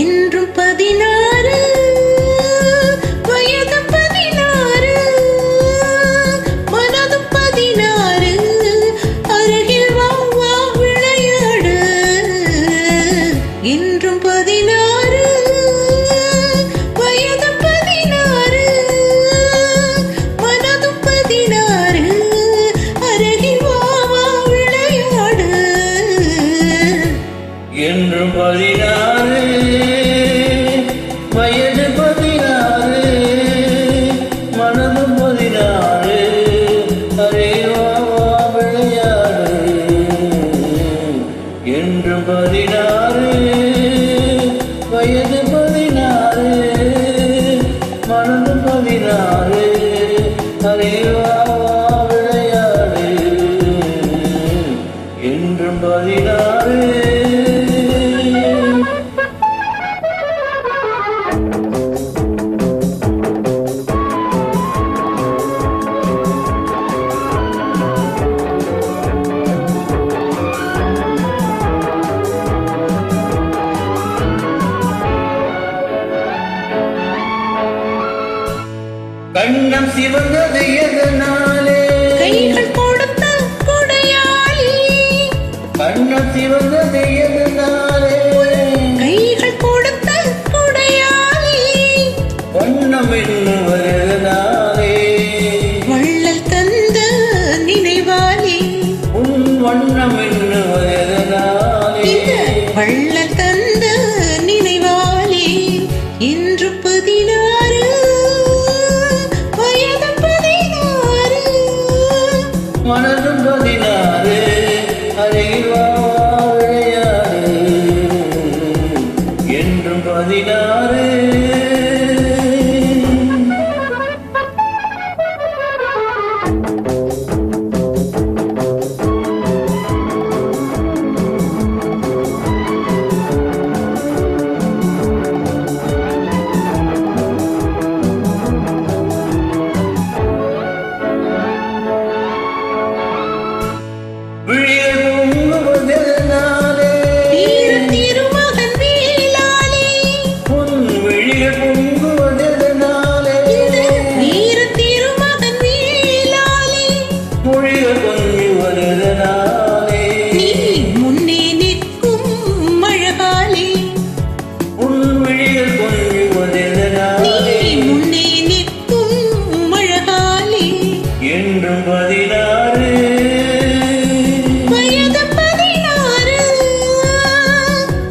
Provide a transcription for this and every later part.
என்றும் 16 வயது 16 மனதும் 16 அருகில் வா வா விளையாடு என்றும் 16 வயது 16 மனதும் 16 அருகில் வா வா விளையாடு என்றும் 16 வயது 16 மனதும் 16 அறைவா விளையாடு என்றும் 16 வயது 16 மனதும் 16 அறைவா விளையாடு என்றும் 16 கண்ணம் சிவந்தது எதனாலே கைகள் கொடுத்த கொடையாளி கண்ணம் சிவந்தது எதனாலே கைகள் கொடுத்த கொடையாளி வண்ணம் எண்ணுவதனாலே வள்ளல் தந்த நினைவாளி உன் வண்ணம் எண்ணுவதனாலே இந்த வள்ளல் தந்த நினைவாளி என்று 16 வயது 16 மனதும் 16 அருகில் வா விளையாடு என்றும் 16 விழிகள் பொங்குவதனாலே வீர திருமகன் வேளாளி உன் விழிகள் பொங்குவதனாலே வீர திருமகன் வேளாளி மொழிகள் பொங்குவதனாலே நீ முன்னே நிற்கும் அழகாளி உன் விழிகள் நீ பொங்குவதனாலே முன்னே நிற்கும் அழகாளி என்றும் 16 வயது 16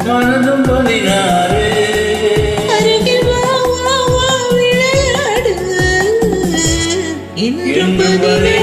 மனதும் 16 அருகில் வா வா வா விளையாடு என்று என்றும் 16